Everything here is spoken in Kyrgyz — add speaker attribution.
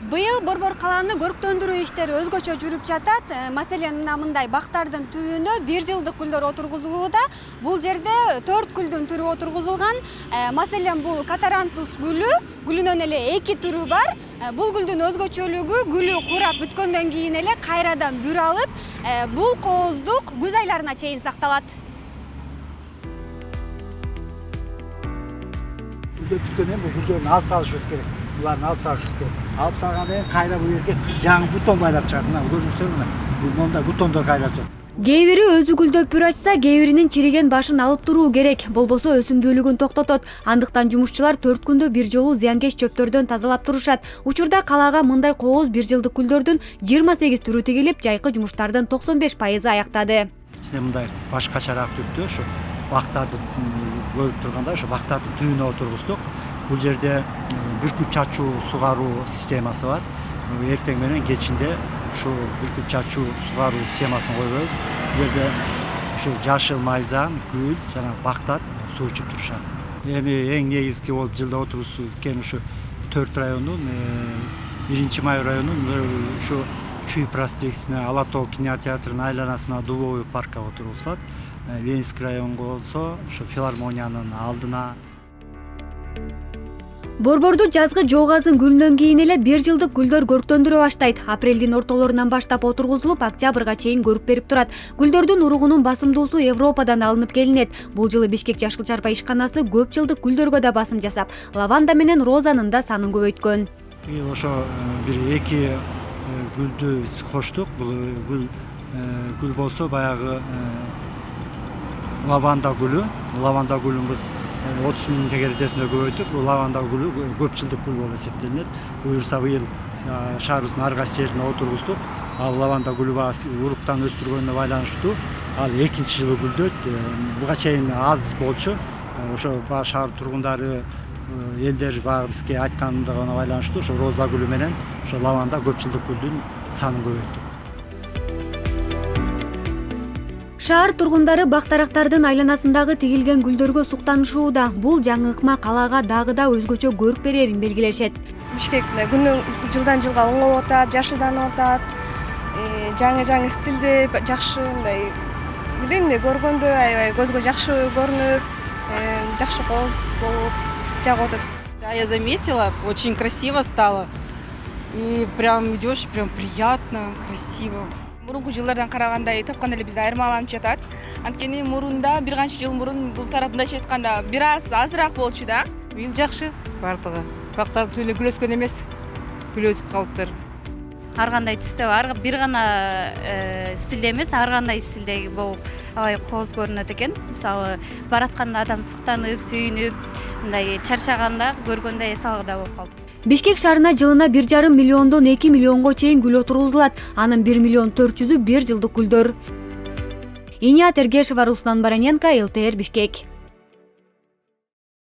Speaker 1: Быйыл Борбор калааны көрктөндүрүү иштери өзгөчө жүрүп жатат. Маселен, мына мындай бактардын түбүнө 1 жылдык гүлдөр отургузулууда. Бул жерде 4 гүлдүн түрү отургузулган. Маселен, бул катарантус гүлү, гүлүнөн эле 2 түрү бар. Бул гүлдүн өзгөчөлүгү гүлү курап бүткөндөн кийин эле кайрадан бүр алып, бул кооздук күз айларына чейин сакталат.
Speaker 2: Бүткөндөн бул гүлдөрдү алып салышыбыз керек. Буларды алып салышыбыз керек. Алып салгандан кийин кайра бул жерге жаңы бутон байлап чыгат. Мына көрүңүздөр, мына монда бутондор кайрап чыгат.
Speaker 1: Кээ бири өзү гүлдөп бүр ачса, кээ биринин чириген башын алып туруу керек. Болбосо өсүмдүүлүгүн токтотот. Андыктан жумушчулар 4 күндө бир жолу зыянкеч чөптөрдөн тазалап турушат. Учурда калаага мындай кооз 1 жылдык гүлдөрдүн 28 түрү тигилип, жайкы жумуштардын 95% аяктады.
Speaker 2: Ичинде мындай башкачараак түптө ушу бактарды көрүп турганда, ушу бактардын түбүнө отургуздук. Бул жерде бүркүп чачуу сугаруу системасы бар. Эртең менен кечинде ушу бүркүп чачуу сугаруу системасын койбойбуз. Бул жерде ушу жашыл майзан, гүл жана бактар суу ичип турушат. Эми эң негизги болуп жылда отургузулган ушу 4 райондун 1-Май районунун ушу Чүй проспектине, Ала тоо кинотеатрынын айланасына, Дубовый паркка отургузулат. Ленинский районго болсо ушу филармониянын алдына.
Speaker 1: Борборду жазгы жоогазын гүлүнөн кийин эле 1 жылдык гүлдөр көрктөндүрө баштайт. Апрелдин ортолорунан баштап отургузулуп, октябрга чейин көрүп берип турат. Гүлдөрдүн уругунун басымдуусу Европадан алынып келинет. Бул жылы Бишкек Жашыл Чарпа ишканасы көп жылдык гүлдөргө да басым жасап, лаванда менен розанын да санын көбөйткөн.
Speaker 2: Быйыл ошо бир 2 гүлдү биз коштук. Бул гүл болсо баягы лаванда гүлү. Лаванда гүлүн биз 30 000 тегересинде көбөйттүк. Бул лаванда гүлү көп жылдык гүл болуп эсептелинет. Буюрса быйыл шаарыбыздын ар кайсы жерине отургуздук. Ал лаванда гүлү баасы уруктан өстүргөнүнө байланыштуу. Ал 2-чи жылы гүлдөйт. Буга чейин аз болчу. Ошо шаар тургундары элдер баягы бизге айткандыгына байланыштуу ошо роза гүлү менен ошо лаванда көп жылдык гүлдүн санын көбөйттүк.
Speaker 1: Шаар тургундары бактарактардын айланасындагы тигилген гүлдөргө суктанышууда. Бул жаңы ыкма калаага дагы да өзгөчө көрк берерин белгилешет.
Speaker 3: Бишкекте жылдан жылга оңолуп атат, жашылданып атат. Жаңы стилде жакшы мындай билбейм, көргөндө аябай көзгө жакшы көрүнүп, жакшы кооз болуп жагып атат.
Speaker 4: Да, я заметила, очень красиво стало. И прям идешь, прям приятно, красиво.
Speaker 3: Мурунку жылдардан караганда тапканда эле бизди айырмаланып жатат. Анткени мурунда бир канча жыл мурун бул тарап мындайча айтканда бир аз азыраак болчу да.
Speaker 4: Быйыл жакшы бардыгы. Бактар түлө гүл өскөн эмес. Гүл өсүп калыптыр.
Speaker 5: Ар кандай түстө, бир гана стилде эмес, ар кандай стилде болуп аябай кооз көрүнөт экен. Мисалы, баратканда адам суктанып, сүйүнүп, мындай чарчаганда көргөндө эс алгыда болуп калып.
Speaker 1: Бишкек шаарына жылына 1,5 миллиондон 2 миллионго чейин гүл отургузулат. Анын 1 миллион 400-ü 1 жылдык гүлдөр. Иния Тергешева, Руслан Бараненко, ЛТР Бишкек.